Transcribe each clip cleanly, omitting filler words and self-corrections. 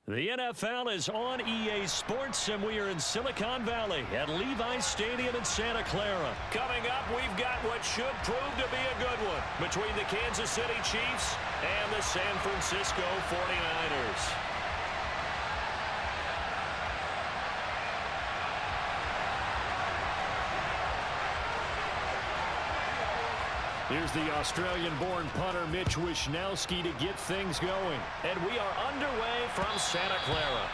The NFL is on EA Sports, and we are in Silicon Valley at Levi's Stadium in Santa Clara. Coming up, we've got what should prove to be a good one between the Kansas City Chiefs and the San Francisco 49ers. Here's the Australian-born punter Mitch Wishnowsky to get things going. And we are underway from Santa Clara.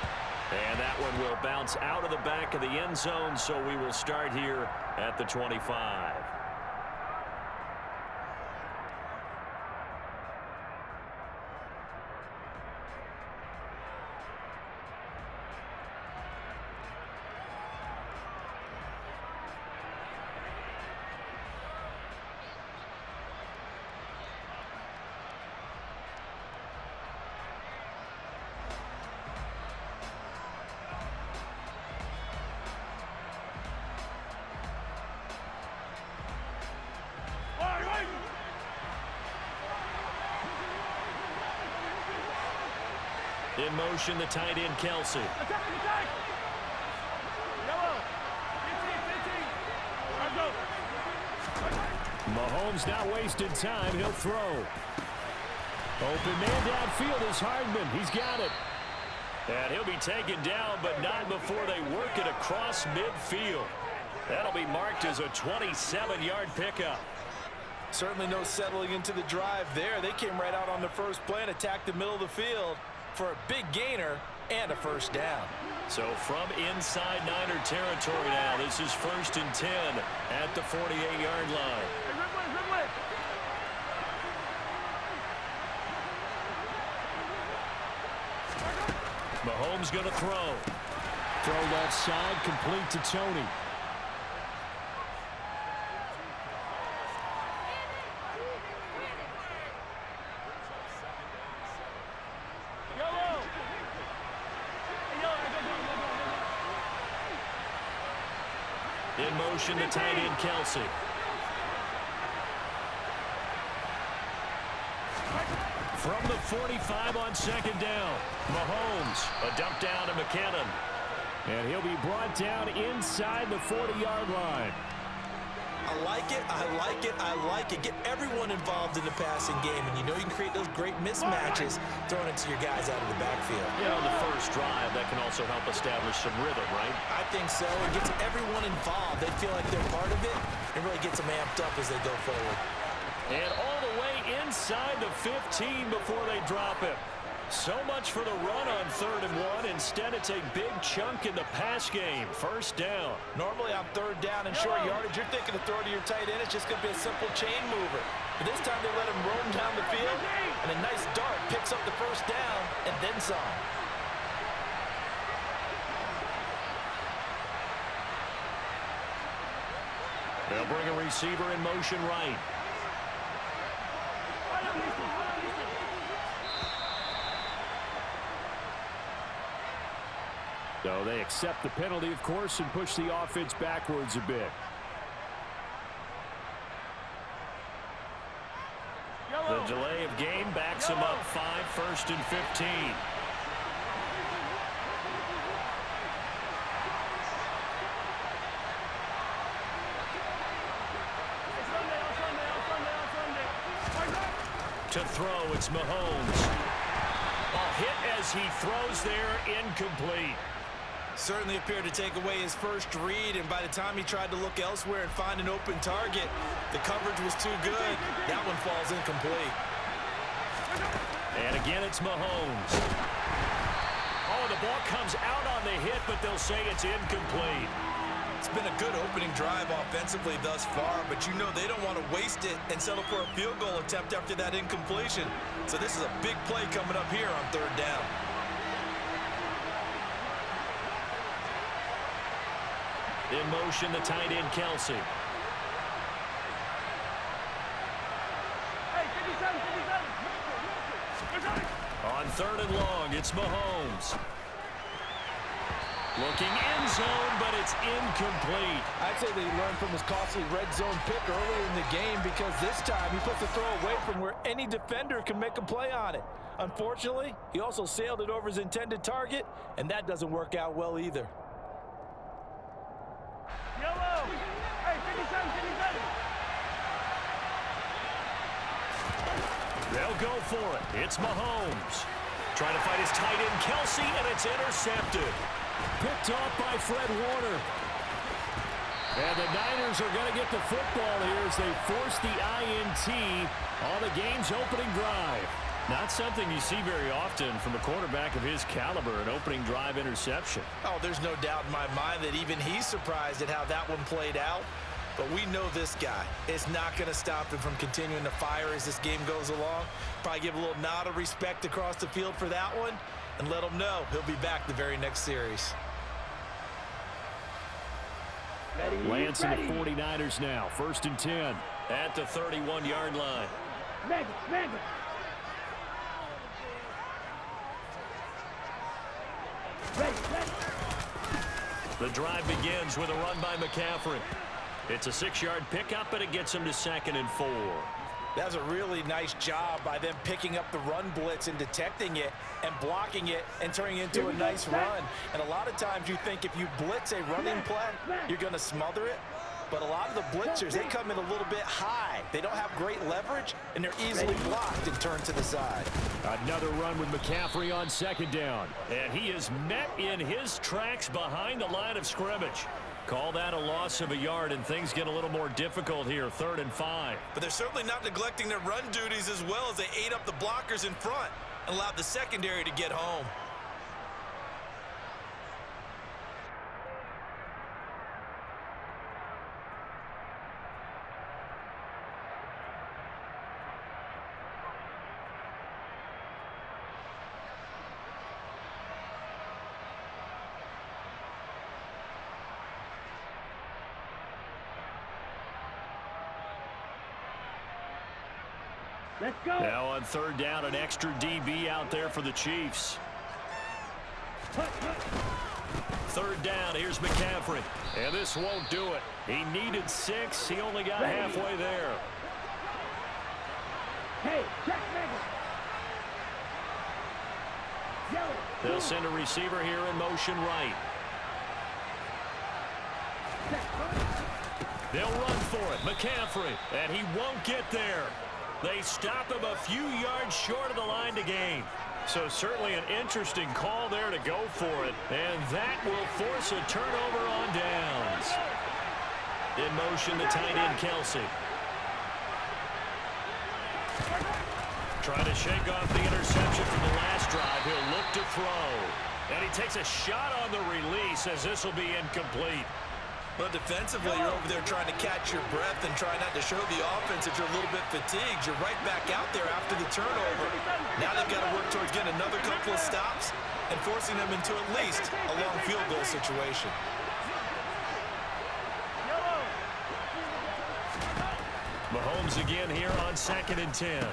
And that one will bounce out of the back of the end zone, so we will start here at the 25. In motion, the tight end, Kelsey. Attack! Yellow! 15! Mahomes not wasting time. He'll throw. Open man downfield is Hardman. He's got it. And he'll be taken down, but not before they work it across midfield. That'll be marked as a 27-yard pickup. Certainly no settling into the drive there. They came right out on the first play and attacked the middle of the field for a big gainer and a first down. So from inside Niner territory now, this is 1st and 10 at the 48-yard line. Mahomes going to throw. Throw left side, complete to Tony. In motion, the tight end, Kelsey. From the 45 on 2nd down, Mahomes, a dump down to McKinnon. And he'll be brought down inside the 40-yard line. I like it, I like it, I like it. Get everyone involved in the passing game, and you know you can create those great mismatches throwing it to your guys out of the backfield. You know, the first drive, that can also help establish some rhythm, right? I think so. It gets everyone involved. They feel like they're part of it. It really gets them amped up as they go forward. And all the way inside the 15 before they drop it. So much for the run on 3rd and 1. Instead, it's a big chunk in the pass game. First down. Normally on 3rd down and short yardage, you're thinking to throw to your tight end. It's just going to be a simple chain mover. But this time they let him roam down the field, and a nice dart picks up the first down and then some. They'll bring a receiver in motion right. So they accept the penalty, of course, and push the offense backwards a bit. The delay of game backs them up 5, 1st and 15. To throw, it's Mahomes. A hit as he throws there, incomplete. Certainly appeared to take away his first read, and by the time he tried to look elsewhere and find an open target, the coverage was too good. That one falls incomplete. And again, it's Mahomes. Oh, the ball comes out on the hit, but they'll say it's incomplete. It's been a good opening drive offensively thus far, but you know they don't want to waste it and settle for a field goal attempt after that incompletion. So this is a big play coming up here on 3rd down. In motion, the tight end, Kelsey. On 3rd and long, it's Mahomes. Looking end zone, but it's incomplete. I'd say they learned from his costly red zone pick earlier in the game, because this time he puts the throw away from where any defender can make a play on it. Unfortunately, he also sailed it over his intended target, and that doesn't work out well either. Yellow! Hey, 57, 57! They'll go for it. It's Mahomes. Trying to fight his tight end, Kelsey, and it's intercepted. Picked off by Fred Warner. And the Niners are going to get the football here as they force the INT on the game's opening drive. Not something you see very often from a quarterback of his caliber, an opening drive interception. Oh, there's no doubt in my mind that even he's surprised at how that one played out. But we know this guy is not going to stop him from continuing to fire as this game goes along. Probably give a little nod of respect across the field for that one, and let him know he'll be back the very next series. Lance and the 49ers now, 1st and 10 at the 31-yard line. The drive begins with a run by McCaffrey. It's a 6-yard pickup, and it gets him to 2nd and 4. That's a really nice job by them picking up the run blitz and detecting it and blocking it and turning it into a nice run. And a lot of times you think if you blitz a running play, you're going to smother it. But a lot of the blitzers, they come in a little bit high. They don't have great leverage, and they're easily blocked and turned to the side. Another run with McCaffrey on 2nd down. And he is met in his tracks behind the line of scrimmage. Call that a loss of a yard, and things get a little more difficult here, 3rd and 5. But they're certainly not neglecting their run duties as well, as they ate up the blockers in front and allowed the secondary to get home. Let's go! Now on 3rd down, an extra DB out there for the Chiefs. 3rd down, here's McCaffrey. And this won't do it. He needed 6. He only got halfway there. Hey, check, They'll send a receiver here in motion right. They'll run for it. McCaffrey. And he won't get there. They stop him a few yards short of the line to gain. So certainly an interesting call there to go for it. And that will force a turnover on downs. In motion, the tight end, Kelsey. Trying to shake off the interception from the last drive. He'll look to throw. And he takes a shot on the release as this will be incomplete. But defensively, you're over there trying to catch your breath and try not to show the offense that you're a little bit fatigued. You're right back out there after the turnover. Now they've got to work towards getting another couple of stops and forcing them into at least a long field goal situation. Mahomes again here on 2nd and 10.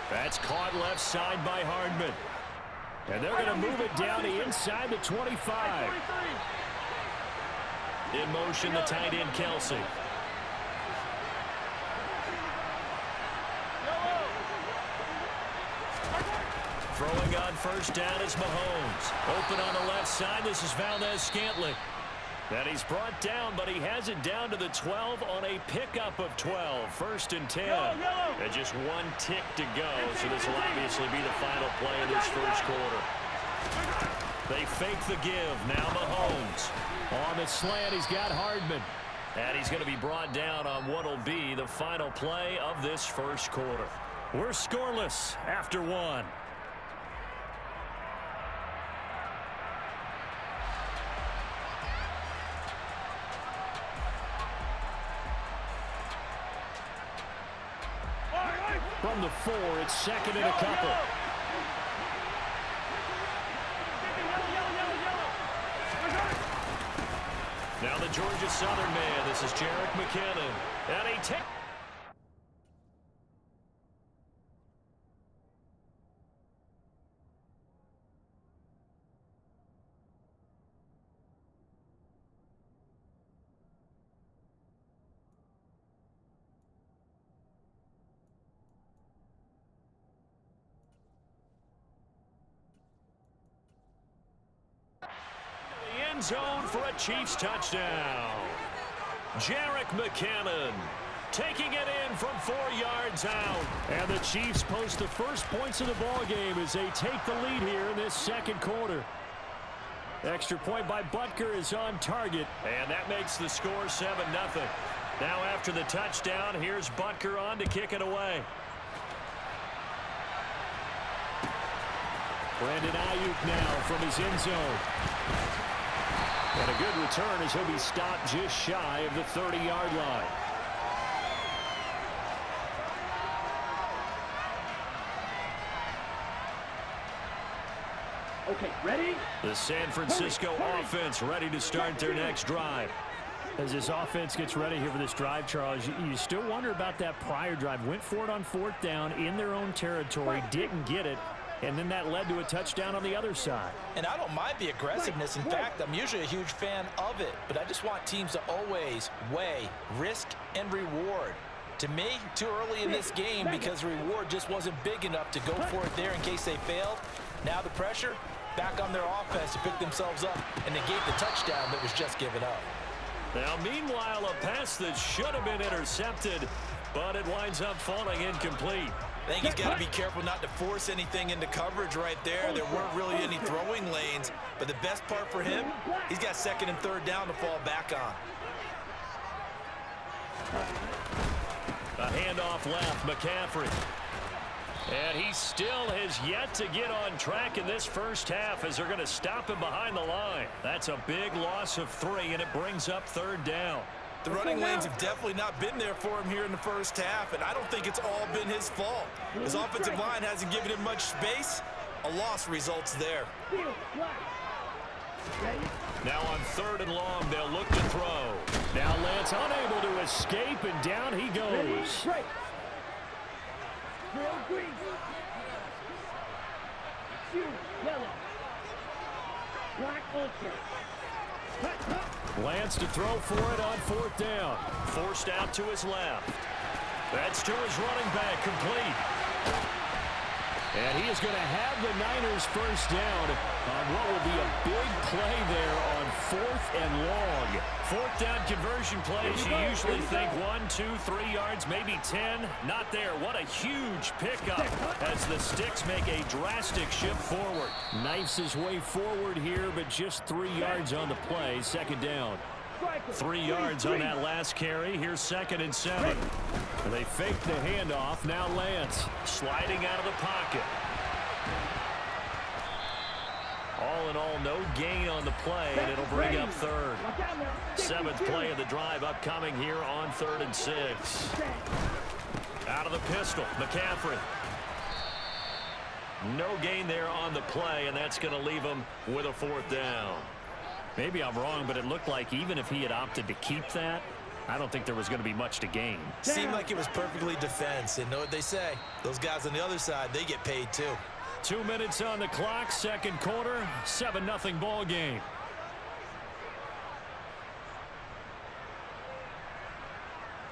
That's caught left side by Hardman. And they're going to move it down to inside the 25. In motion, the tight end, Kelsey. Throwing on 1st down is Mahomes. Open on the left side. This is Valdez-Scantling. And he's brought down, but he has it down to the 12 on a pickup of 12. 1st and 10. And just 1 tick to go. So this will obviously be the final play of this 1st quarter. They fake the give. Now Mahomes. On the slant, he's got Hardman. And he's going to be brought down on what will be the final play of this 1st quarter. We're scoreless after 1. From the 4, it's 2nd and a couple. Now the Georgia Southern man. This is Jerick McKinnon. And he takes... end zone for a Chiefs touchdown. Jerick McKinnon taking it in from 4 yards out. And the Chiefs post the first points of the ball game as they take the lead here in this second quarter. Extra point by Butker is on target, and that makes the score 7-0. Now after the touchdown, here's Butker on to kick it away. Brandon Ayuk now from his end zone. And a good return as he'll be stopped just shy of the 30-yard line. Okay, ready? The San Francisco offense ready to start their next drive. As this offense gets ready here for this drive, Charles, you still wonder about that prior drive. Went for it on 4th down in their own territory, didn't get it, and then that led to a touchdown on the other side. And I don't mind the aggressiveness. In fact, I'm usually a huge fan of it, but I just want teams to always weigh risk and reward. To me, too early in this game because the reward just wasn't big enough to go for it there in case they failed. Now the pressure back on their offense to pick themselves up and negate the touchdown that was just given up. Now, meanwhile, a pass that should have been intercepted, but it winds up falling incomplete. I think he's got to be careful not to force anything into coverage right there. There weren't really any throwing lanes, but the best part for him, he's got 2nd and 3rd down to fall back on. A handoff left, McCaffrey. And he still has yet to get on track in this first half as they're going to stop him behind the line. That's a big loss of 3, and it brings up 3rd down. The running lanes have definitely not been there for him here in the first half, and I don't think it's all been his fault. His offensive line hasn't given him much space. A loss results there. Now on 3rd and long, they'll look to throw. Now Lance unable to escape, and down he goes. Green. Yellow. Black ultra. Lance to throw for it on 4th down. Forced out to his left. That's to his running back, complete. And he is going to have the Niners first down on what will be a big play there on 4th and long. 4th down conversion plays, you usually think 1, 2, 3 yards, maybe 10. Not there. What a huge pickup as the Sticks make a drastic shift forward. Knifes his way forward here, but just 3 yards on the play. 2nd down. 3 yards on that last carry. Here's 2nd and 7. And they fake the handoff. Now Lance sliding out of the pocket. All in all, no gain on the play, and it'll bring up 3rd. 7th play of the drive upcoming here on 3rd and 6. Out of the pistol, McCaffrey. No gain there on the play, and that's going to leave him with a 4th down. Maybe I'm wrong, but it looked like even if he had opted to keep that, I don't think there was going to be much to gain. Seemed like it was perfectly defense, and know what they say. Those guys on the other side, they get paid too. 2 minutes on the clock, second quarter, 7-0 ball game.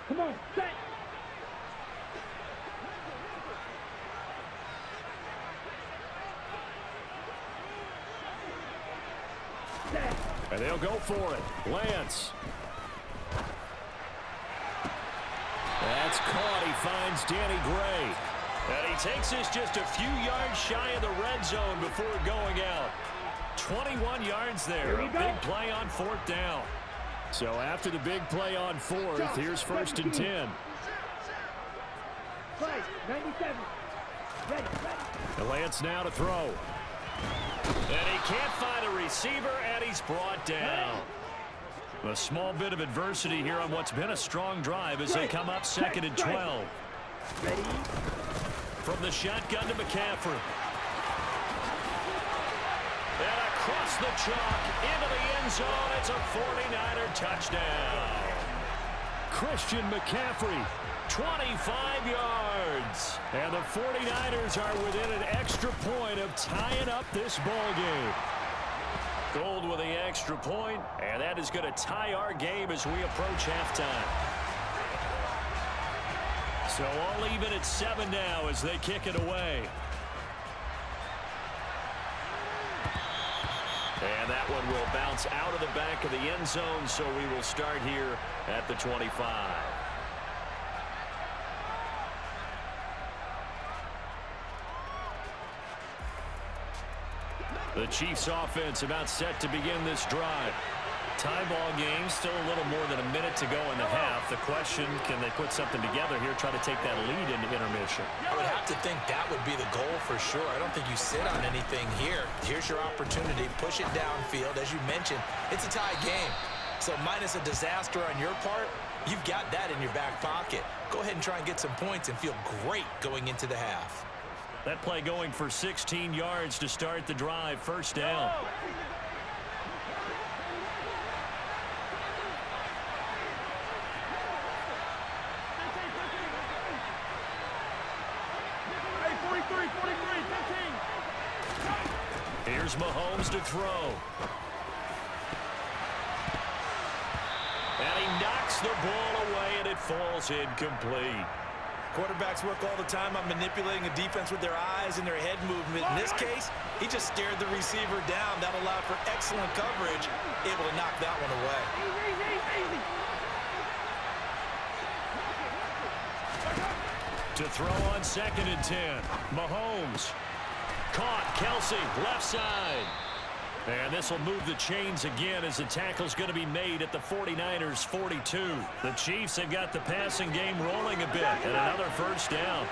Come on, set. And they'll go for it. Lance. That's caught. He finds Danny Gray. And he takes this just a few yards shy of the red zone before going out. 21 yards there. A big play on 4th down. So after the big play on 4th, here's 1st and 10. 97. Ready. And Lance now to throw. And he can't find a receiver, and he's brought down. A small bit of adversity here on what's been a strong drive as they come up 2nd and 12. Ready. From the shotgun to McCaffrey. And across the chalk into the end zone. It's a 49er touchdown. Christian McCaffrey, 25 yards. And the 49ers are within an extra point of tying up this ball game. Gold with the extra point, and that is going to tie our game as we approach halftime. So all even at 7 now as they kick it away. And that one will bounce out of the back of the end zone, so we will start here at the 25. The Chiefs offense about set to begin this drive. Tie ball game, still a little more than a minute to go in the half. The question, can they put something together here, try to take that lead into intermission? I would have to think that would be the goal for sure. I don't think you sit on anything here. Here's your opportunity. Push it downfield. As you mentioned, it's a tie game. So minus a disaster on your part, you've got that in your back pocket. Go ahead and try and get some points and feel great going into the half. That play going for 16 yards to start the drive. First down. Here's Mahomes to throw. And he knocks the ball away, and it falls incomplete. Quarterbacks work all the time on manipulating a defense with their eyes and their head movement. In this case, he just stared the receiver down. That allowed for excellent coverage, able to knock that one away. To throw on 2nd and 10. Mahomes. Caught. Kelsey, left side. And this will move the chains again as the tackle's going to be made at the 49ers 42. The Chiefs have got the passing game rolling a bit, and another first down.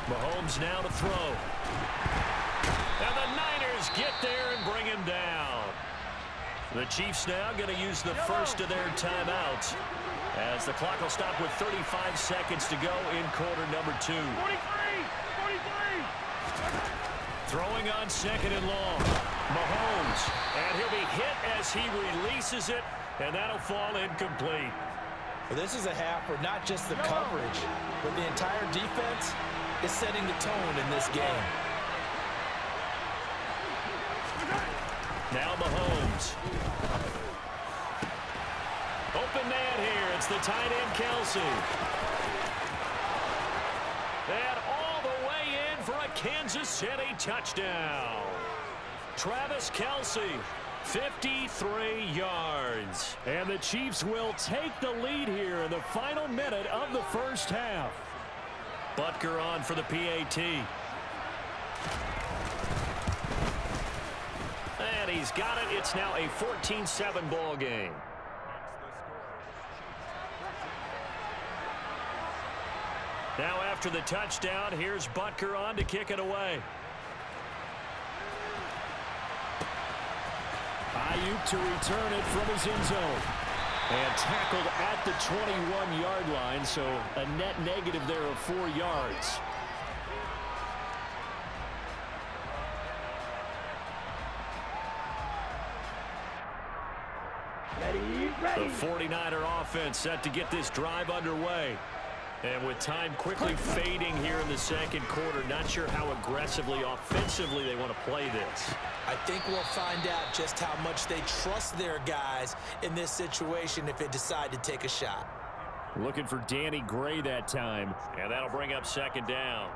Mahomes now to throw. And the Niners get there and bring him down. The Chiefs now going to use the first of their timeouts as the clock will stop with 35 seconds to go in quarter number 2. 43! Throwing on 2nd and long. Mahomes. And he'll be hit as he releases it, and that'll fall incomplete. Well, this is a half where not just the coverage, but the entire defense is setting the tone in this game. Now Mahomes. Open man here. It's the tight end, Kelsey. And all the way in for a Kansas City touchdown. Travis Kelsey, 53 yards. And the Chiefs will take the lead here in the final minute of the first half. Butker on for the PAT. And he's got it. It's now a 14-7 ball game. Now after the touchdown, here's Butker on to kick it away. Ayuk to return it from his end zone. And tackled at the 21-yard line, so a net negative there of 4 yards. The 49er offense set to get this drive underway. And with time quickly fading here in the second quarter, not sure how aggressively, offensively they want to play this. I think we'll find out just how much they trust their guys in this situation if they decide to take a shot. Looking for Danny Gray that time, and that'll bring up 2nd down.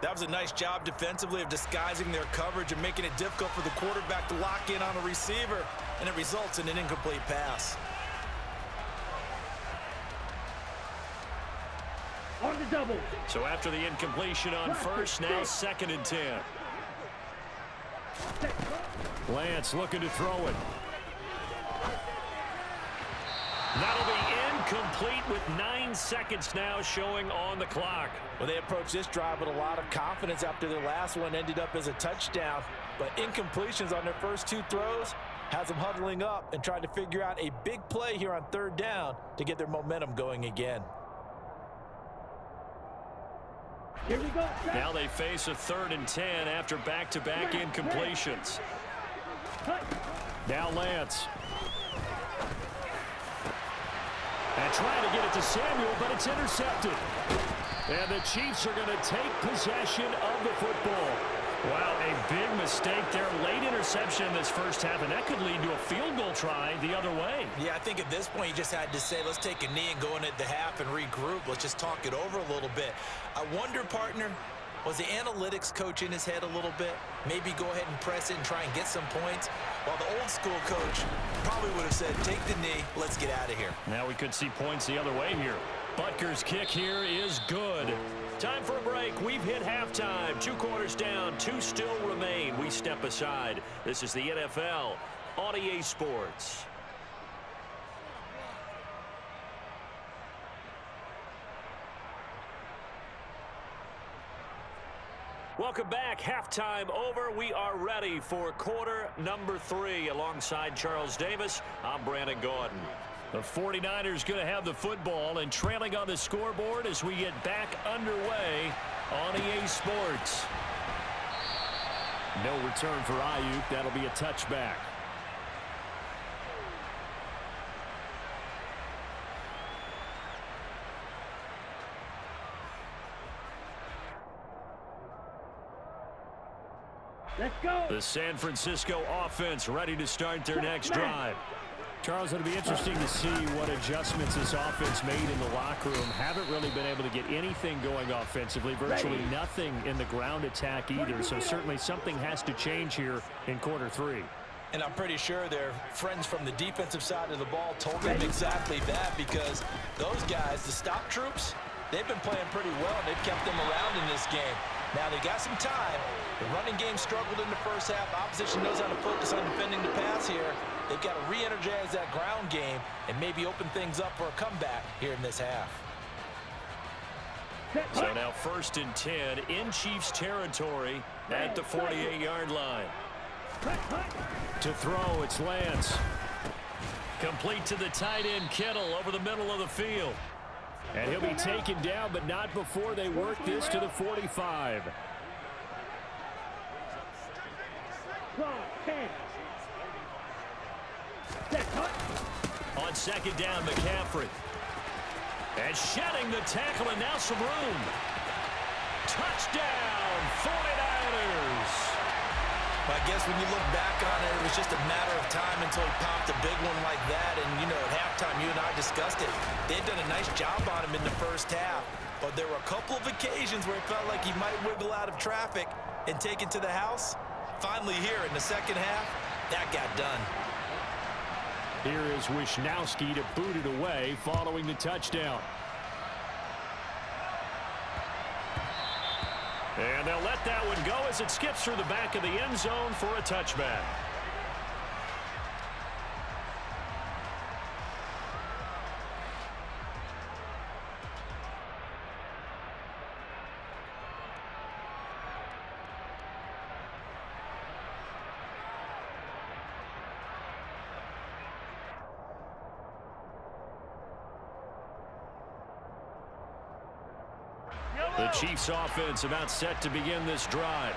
That was a nice job defensively of disguising their coverage and making it difficult for the quarterback to lock in on a receiver, and it results in an incomplete pass. On the double. So after the incompletion on first, now 2nd and 10. Lance looking to throw it. That'll be incomplete with 9 seconds now showing on the clock. Well, they approached this drive with a lot of confidence after their last one ended up as a touchdown. But incompletions on their first 2 throws has them huddling up and trying to figure out a big play here on 3rd down to get their momentum going again. Here we go. Now they face a 3rd and 10 after back-to-back incompletions. Now Lance. And trying to get it to Samuel, but it's intercepted. And the Chiefs are going to take possession of the football. Well, a big mistake there. Late interception in this first half, and that could lead to a field goal try the other way. Yeah, I think at this point you just had to say, let's take a knee and go into the half and regroup. Let's just talk it over a little bit. I wonder, partner, was the analytics coach in his head a little bit? Maybe go ahead and press it and try and get some points? While the old school coach probably would have said, take the knee, let's get out of here. Now we could see points the other way here. Butker's kick here is good. Time for a break. We've hit halftime. 2 quarters down. 2 still remain. We step aside. This is the NFL on EA Sports. Welcome back. Halftime over. We are ready for quarter number 3. Alongside Charles Davis, I'm Brandon Gordon. The 49ers going to have the football and trailing on the scoreboard as we get back underway on EA Sports. No return for Ayuk. That'll be a touchback. Let's go. The San Francisco offense ready to start their next drive. Charles, it'll be interesting to see what adjustments this offense made in the locker room. Haven't really been able to get anything going offensively. Virtually nothing in the ground attack either. So certainly something has to change here in quarter 3. And I'm pretty sure their friends from the defensive side of the ball told them exactly that, because those guys, the stop troops, they've been playing pretty well. They've kept them around in this game. Now they got some time. The running game struggled in the first half. Opposition knows how to focus on defending the pass here. They've got to re-energize that ground game and maybe open things up for a comeback here in this half. So now 1st and 10 in Chiefs territory at the 48-yard line. To throw, it's Lance. Complete to the tight end, Kittle, over the middle of the field. And he'll be taken down, but not before they work this to the 45. On 2nd down, McCaffrey. And shedding the tackle, and now some room. Touchdown, 49ers. I guess when you look back on it, it was just a matter of time until he popped a big one like that. And, you know, at halftime, you and I discussed it. They'd done a nice job on him in the first half. But there were a couple of occasions where it felt like he might wiggle out of traffic and take it to the house. Finally here in the second half, that got done. Here is Wisnowski to boot it away following the touchdown. And they'll let that one go as it skips through the back of the end zone for a touchback. The Chiefs offense about set to begin this drive.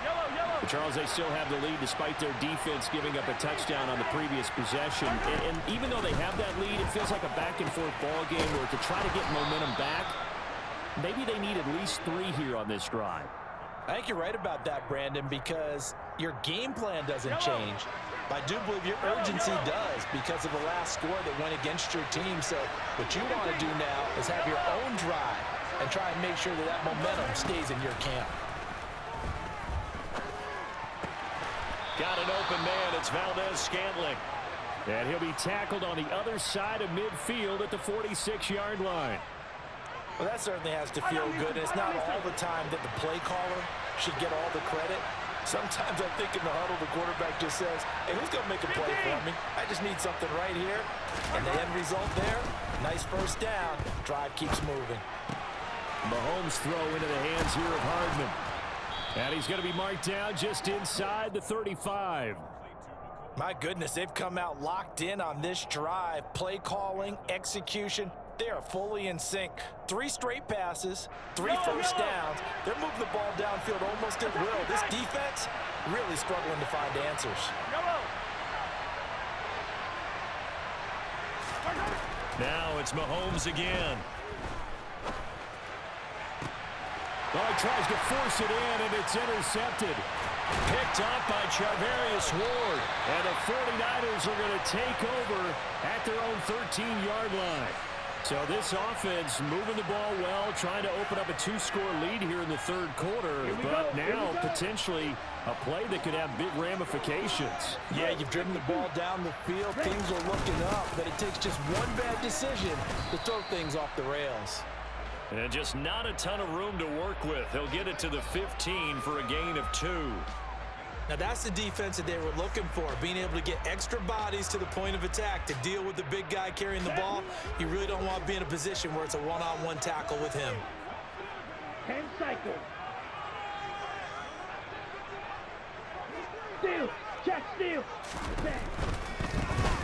Charles, they still have the lead despite their defense giving up a touchdown on the previous possession. And even though they have that lead, it feels like a back-and-forth ball game where to try to get momentum back, maybe they need at least 3 here on this drive. I think you're right about that, Brandon, because your game plan doesn't change. I do believe your urgency does because of the last score that went against your team. So what you want to do now is have your own drive and try and make sure that that momentum stays in your camp. Got an open man. It's Valdez-Scantling. And he'll be tackled on the other side of midfield at the 46-yard line. Well, that certainly has to feel good. It's not all the time that the play caller should get all the credit. Sometimes I think in the huddle, the quarterback just says, hey, who's going to make a play for me? I just need something right here. And the end result there, nice first down. Drive keeps moving. Mahomes throw into the hands here of Hardman. And he's going to be marked down just inside the 35. My goodness, they've come out locked in on this drive. Play calling, execution, they are fully in sync. 3 straight passes, 3 first downs. They're moving the ball downfield almost at will. This defense really struggling to find answers. Now it's Mahomes again. Well, he tries to force it in, and it's intercepted. Picked up by Charvarius Ward. And the 49ers are going to take over at their own 13-yard line. So this offense moving the ball well, trying to open up a 2-score lead here in the third quarter. But now potentially a play that could have big ramifications. Yeah, you've driven the ball down the field. Things are looking up, but it takes just one bad decision to throw things off the rails. And just not a ton of room to work with. He'll get it to the 15 for a gain of 2. Now that's the defense that they were looking for, being able to get extra bodies to the point of attack to deal with the big guy carrying the ball. You really don't want to be in a position where it's a one-on-one tackle with him. 10 cycles. Steal. Check steal.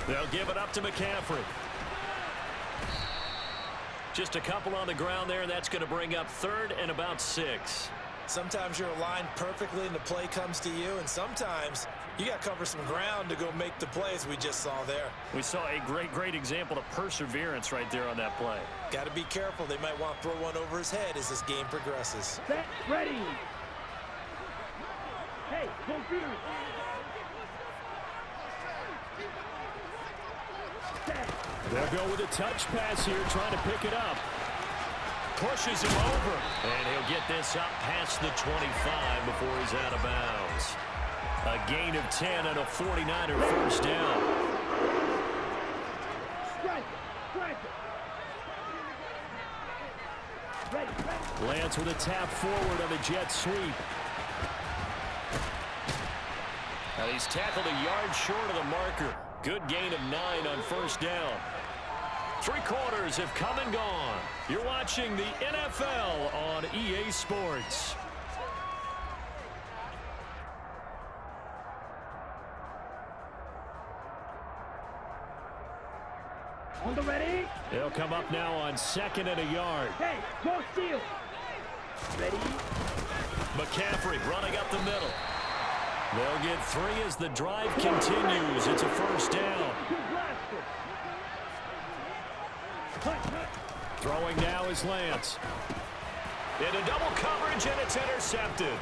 They'll give it up to McCaffrey. Just a couple on the ground there, and that's going to bring up 3rd and about 6. Sometimes you're aligned perfectly and the play comes to you, and sometimes you got to cover some ground to go make the plays we just saw there. We saw a great example of perseverance right there on that play. Got to be careful. They might want to throw one over his head as this game progresses. Set, ready. Hey, computer. They'll go with a touch pass here, trying to pick it up. Pushes him over. And he'll get this up past the 25 before he's out of bounds. A gain of 10 and a 49er first down. Strike it. Ready. Lance with a tap forward on the jet sweep. Now he's tackled a yard short of the marker. Good gain of 9 on first down. 3 quarters have come and gone. You're watching the NFL on EA Sports. On the ready. They'll come up now on 2nd and a yard. Hey, go steal. Ready. McCaffrey running up the middle. They'll get 3 as the drive continues. It's a first down. Throwing now is Lance. Into double coverage, and it's intercepted.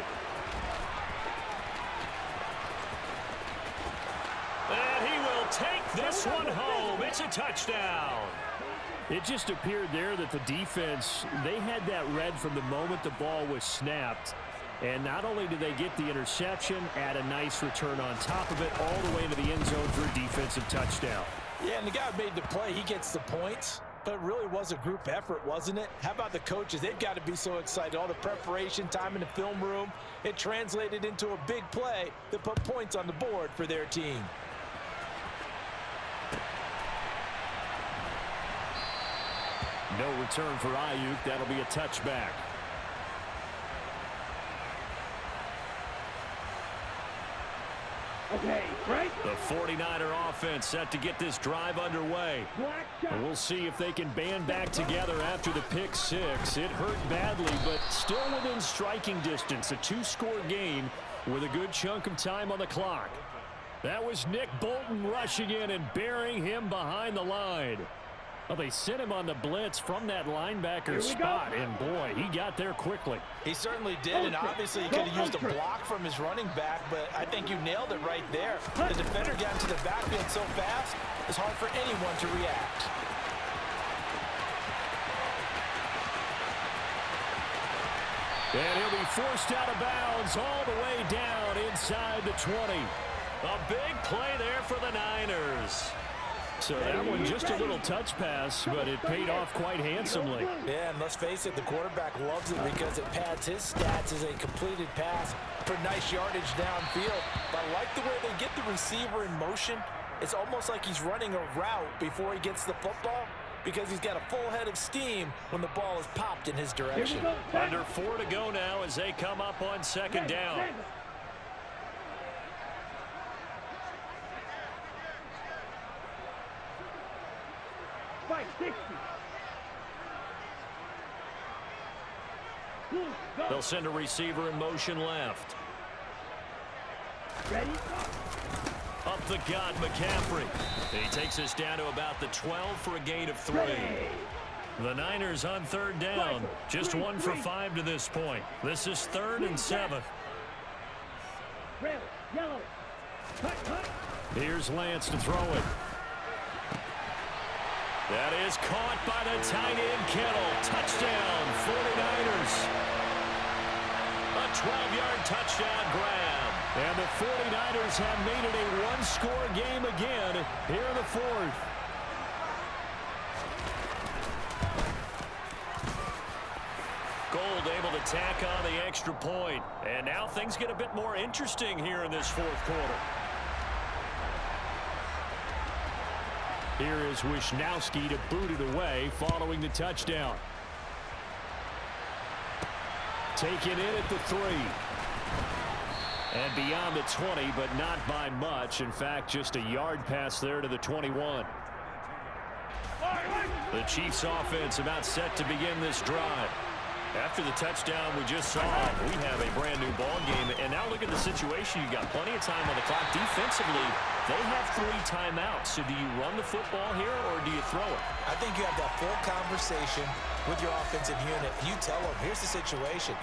And he will take this one home. It's a touchdown. It just appeared there that the defense, they had that read from the moment the ball was snapped. And not only did they get the interception, add a nice return on top of it, all the way into the end zone for a defensive touchdown. Yeah, and the guy who made the play, he gets the points. But it really was a group effort, wasn't it? How about the coaches? They've got to be so excited. All the preparation, time in the film room, it translated into a big play that put points on the board for their team. No return for Ayuk. That'll be a touchback. Okay, right. The 49er offense set to get this drive underway. And we'll see if they can band back together after the pick 6. It hurt badly, but still within striking distance. A 2-score game with a good chunk of time on the clock. That was Nick Bolton rushing in and burying him behind the line. Well, they sent him on the blitz from that linebacker spot, and boy, he got there quickly. He certainly did, and obviously he could have used a block from his running back, but I think you nailed it right there. The defender got into the backfield so fast, it's hard for anyone to react. And he'll be forced out of bounds all the way down inside the 20. A big play there for the Niners. So that one just a little touch pass, but it paid off quite handsomely. Yeah, and let's face it, the quarterback loves it because it pads his stats as a completed pass for nice yardage downfield. But I like the way they get the receiver in motion. It's almost like he's running a route before he gets the football because he's got a full head of steam when the ball is popped in his direction. Under 4 to go now as they come up on 2nd down. They'll send a receiver in motion left. Ready? Up the gut, McCaffrey. He takes us down to about the 12 for a gain of 3. The Niners on 3rd down. Just 1 for 5 to this point. This is 3rd and 7. Red, yellow. Cut, cut. Here's Lance to throw it. That is caught by the tight end Kittle. Touchdown, 49ers. A 12-yard touchdown grab. And the 49ers have made it a one-score game again here in the fourth. Gold able to tack on the extra point. And now things get a bit more interesting here in this fourth quarter. Here is Wisnowski to boot it away following the touchdown. Taken in at the 3. And beyond the 20, but not by much. In fact, just a yard pass there to the 21. The Chiefs offense about set to begin this drive. After the touchdown we just saw, we have a brand new ball game. And now look at the situation. You've got plenty of time on the clock. Defensively, they have 3 timeouts. So do you run the football here or do you throw it? I think you have that full conversation with your offensive unit. You tell them, here's the situation.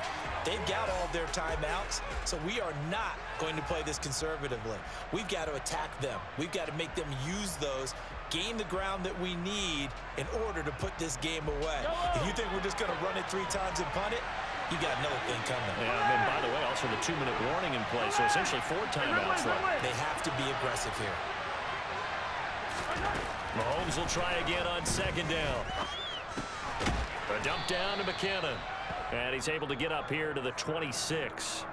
They've got all of their timeouts, so we are not going to play this conservatively. We've got to attack them. We've got to make them use those, gain the ground that we need in order to put this game away. If you think we're just going to run it 3 times and punt it, you got another thing coming. Yeah, and then, by the way, also the 2-minute warning in play, so essentially 4 timeouts left. They have to be aggressive here. Mahomes will try again on second down. A dump down to McKinnon. And he's able to get up here to the 26.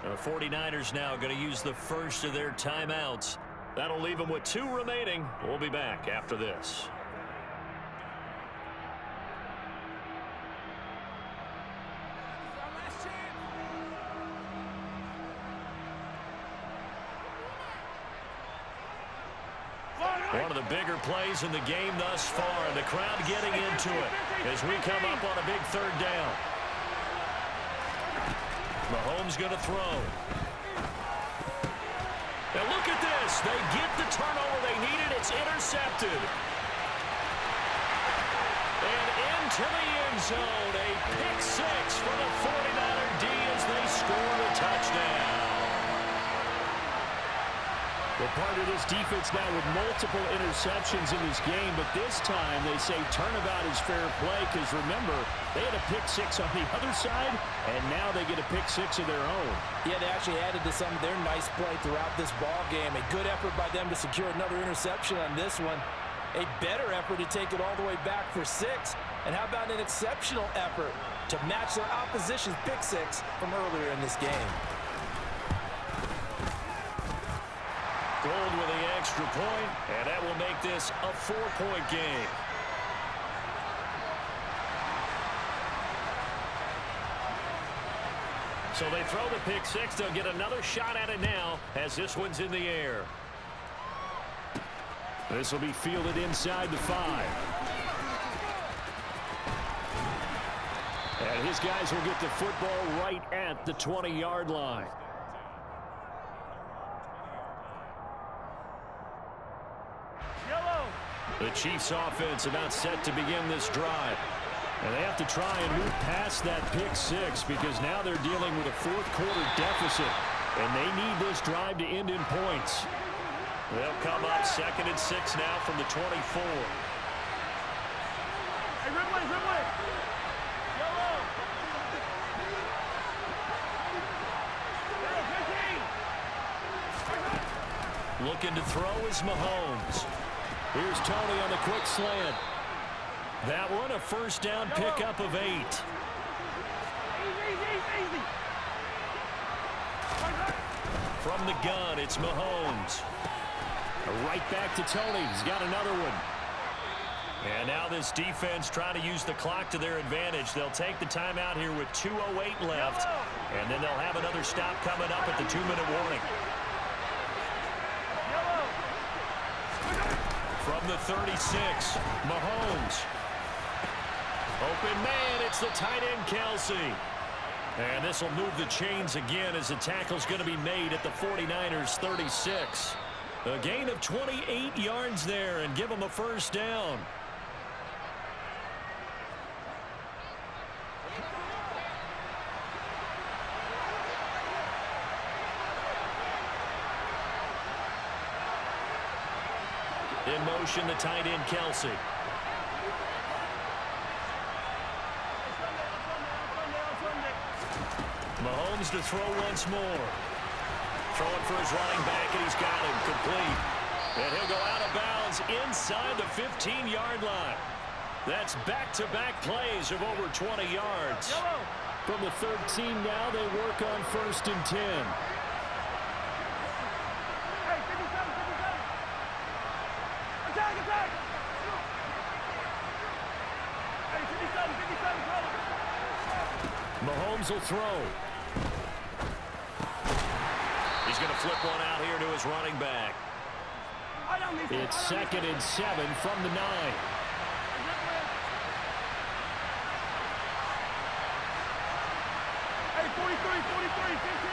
The 49ers now going to use the first of their timeouts. That'll leave them with 2 remaining. We'll be back after this. One of the bigger plays in the game thus far, and the crowd getting into it as we come up on a big 3rd down. Mahomes going to throw. Now look at this. They get the turnover they needed. It's intercepted. And into the end zone. A pick 6 for the 49er D as they score a touchdown. Well, part of this defense now with multiple interceptions in this game, but this time they say turnabout is fair play because, remember, they had a pick 6 on the other side, and now they get a pick 6 of their own. Yeah, they actually added to some of their nice play throughout this ball game. A good effort by them to secure another interception on this one. A better effort to take it all the way back for 6. And how about an exceptional effort to match their opposition's pick 6 from earlier in this game. Gold with the extra point, and that will make this a 4-point game. So they throw the pick 6. They'll get another shot at it now as this one's in the air. This will be fielded inside the 5. And his guys will get the football right at the 20-yard line. The Chiefs offense about set to begin this drive. And they have to try and move past that pick 6 because now they're dealing with a 4th quarter deficit. And they need this drive to end in points. They'll come up 2nd and 6 now from the 24. Hey, Ridley, Ridley. Yellow. Looking to throw is Mahomes. Here's Tony on the quick slant. That one a 1st down pickup of 8. Easy. From the gun, it's Mahomes. Right back to Tony. He's got another one. And now this defense trying to use the clock to their advantage. They'll take the timeout here with 2:08 left. And then they'll have another stop coming up at the 2-minute warning. From the 36, Mahomes. Open man, it's the tight end, Kelsey. And this will move the chains again as the tackle's going to be made at the 49ers 36. A gain of 28 yards there and give them a 1st down. In motion, the tight end, Kelsey. Mahomes to throw once more. Throwing for his running back, and he's got him complete. And he'll go out of bounds inside the 15-yard line. That's back-to-back plays of over 20 yards. From the 13 now, they work on 1st and 10. Hey, 57, 57. Attack, attack. Hey, 57, 57, brother. Mahomes will throw. He's going to flip one out here to his running back. It's 2nd and 7 from the 9. Hey, 43, 43, 15.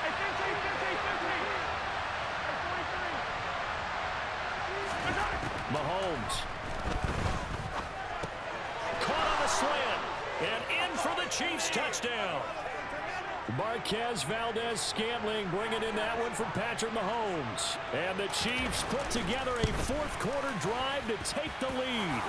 Hey, 15, 15, 15. Hey, 43. Mahomes. Caught on the slant. And in for the Chiefs touchdown. Marquez Valdez-Scantling bringing in that one from Patrick Mahomes. And the Chiefs put together a fourth-quarter drive to take the lead.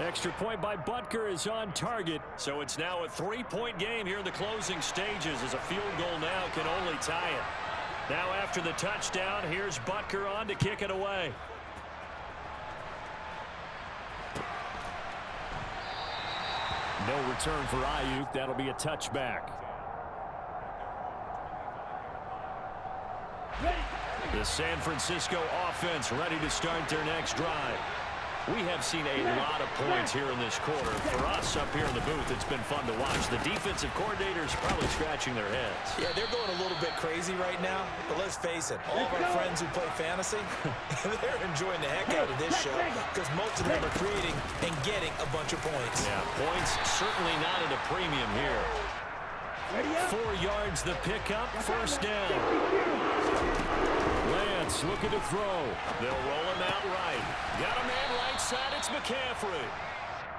Extra point by Butker is on target. So it's now a 3-point game here in the closing stages, as a field goal now can only tie it. Now after the touchdown, here's Butker on to kick it away. No return for Ayuk. That'll be a touchback. The San Francisco offense ready to start their next drive. We have seen a lot of points here in this quarter. For us up here in the booth, it's been fun to watch. The defensive coordinators probably scratching their heads. Yeah, they're going a little bit crazy right now. But let's face it, all of our friends who play fantasy, they're enjoying the heck out of this show because most of them are creating and getting a bunch of points. Yeah, points certainly not at a premium here. 4 yards the pickup, 1st down. Lance looking to throw. They'll roll him out right. Got a man right side, it's McCaffrey.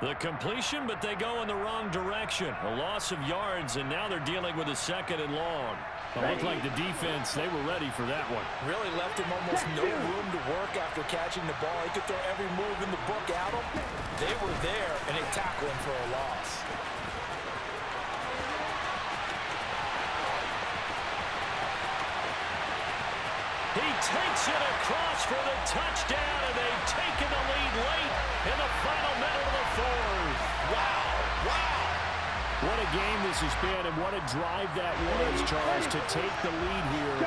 The completion, but they go in the wrong direction. A loss of yards, and now they're dealing with a 2nd and long. It looked like the defense, they were ready for that one. Really left him almost no room to work after catching the ball. He could throw every move in the book at him. They were there, and they tackled him for a loss. He takes it across for the touchdown, and they've taken the lead late in the final minute of the 4th. Wow, wow. What a game this has been, and what a drive that was, Charles, to take the lead here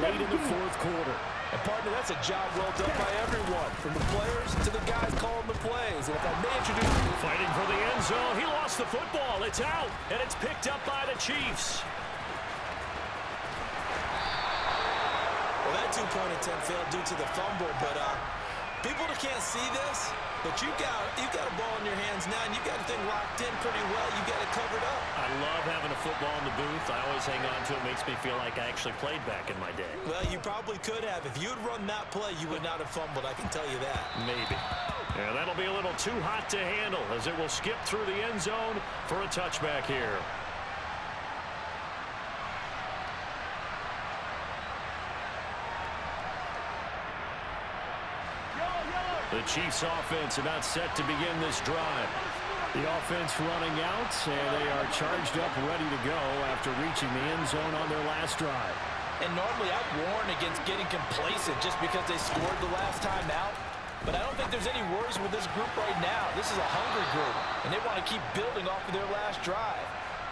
late in the 4th quarter. And partner, that's a job well done by everyone, from the players to the guys calling the plays. And if I may introduce you. Fighting for the end zone. He lost the football. It's out, and it's picked up by the Chiefs. Well, that two-point attempt failed due to the fumble, but people that can't see this, but you've got a ball in your hands now, and you've got the thing locked in pretty well. You've got it covered up. I love having a football in the booth. I always hang on to it. Makes me feel like I actually played back in my day. Well, you probably could have. If you had run that play, you would not have fumbled, I can tell you that. Maybe. Yeah, that'll be a little too hot to handle, as it will skip through the end zone for a touchback here. The Chiefs offense about set to begin this drive. The offense running out, and they are charged up, ready to go after reaching the end zone on their last drive. And normally I'd warn against getting complacent just because they scored the last time out. But I don't think there's any worries with this group right now. This is a hungry group, and they want to keep building off of their last drive.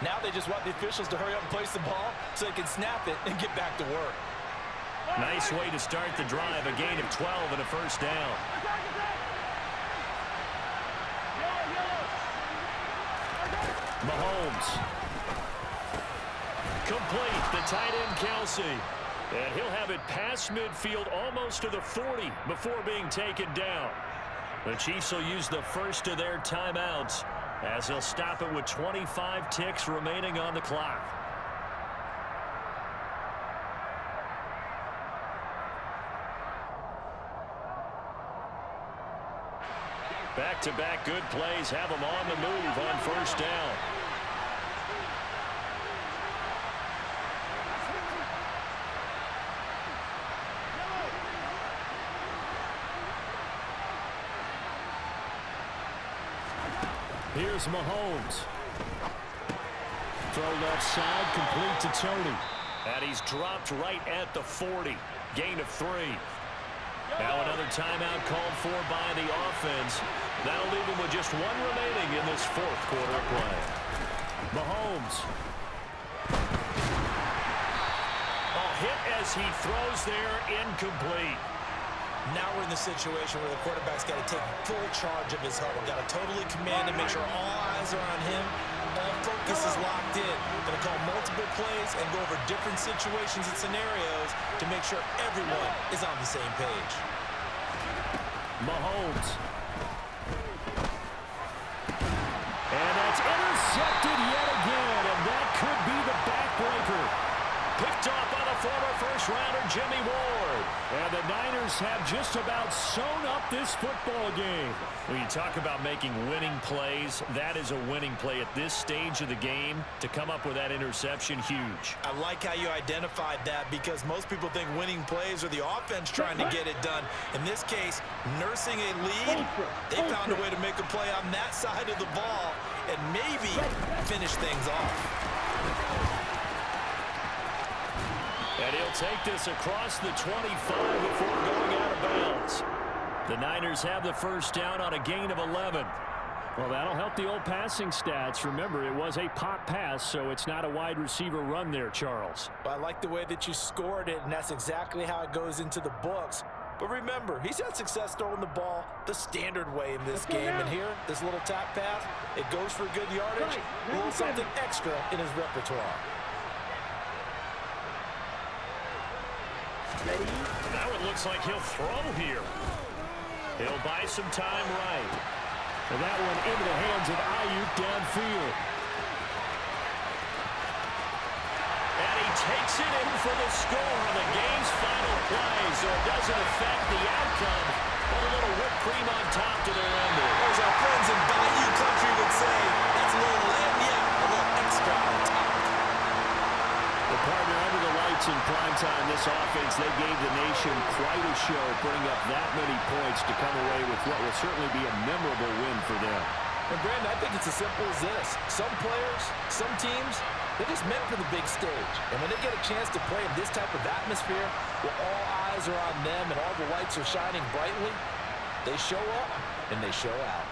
Now they just want the officials to hurry up and place the ball so they can snap it and get back to work. Nice way to start the drive, a gain of 12 and a 1st down. Mahomes. Complete, the tight end Kelsey. And he'll have it past midfield almost to the 40 before being taken down. The Chiefs will use the first of their timeouts as they'll stop it with 25 ticks remaining on the clock. Back-to-back good plays have them on the move on 1st down. Here's Mahomes. Throw left side, complete to Tony. And he's dropped right at the 40. Gain of 3. Now another timeout called for by the offense. That'll leave him with just 1 remaining in this fourth quarter of play. Mahomes. Hit as he throws there, incomplete. Now we're in the situation where the quarterback's got to take full charge of his huddle. Got to totally command and make sure all eyes are on him. All focus is locked in. Going to call multiple plays and go over different situations and scenarios to make sure everyone is on the same page. Mahomes. And that's intercepted yet again, and that could be the backbreaker. Picked off by the former first-rounder Jimmy Ward. And the Niners have just about sewn up this football game. When you talk about making winning plays, that is a winning play at this stage of the game. To come up with that interception, huge. I like how you identified that because most people think winning plays are the offense trying to get it done. In this case, nursing a lead, they found a way to make a play on that side of the ball and maybe finish things off. And he'll take this across the 25 before going out of bounds. The Niners have the first down on a gain of 11. Well, that'll help the old passing stats. Remember, it was a pop pass, so it's not a wide receiver run there, Charles. Well, I like the way that you scored it, and that's exactly how it goes into the books. But remember, he's had success throwing the ball the standard way in this game. And here, this little tap pass, it goes for good yardage, a little something extra in his repertoire. Now it looks like he'll throw here. He'll buy some time right. And that one into the hands of Ayuk downfield. And he takes it in for the score on the game's final play, so it doesn't affect the outcome, but a little whipped cream on top to their ending. As our friends in Bayou Country would say, that's a little lagniappe, a little extra on top. The partner under the lights in primetime, this offense, they gave the nation quite a show, putting up that many points to come away with what will certainly be a memorable win for them. And Brandon, I think it's as simple as this. Some players, some teams, they're just meant for the big stage. And when they get a chance to play in this type of atmosphere, where all eyes are on them and all the lights are shining brightly, they show up and they show out.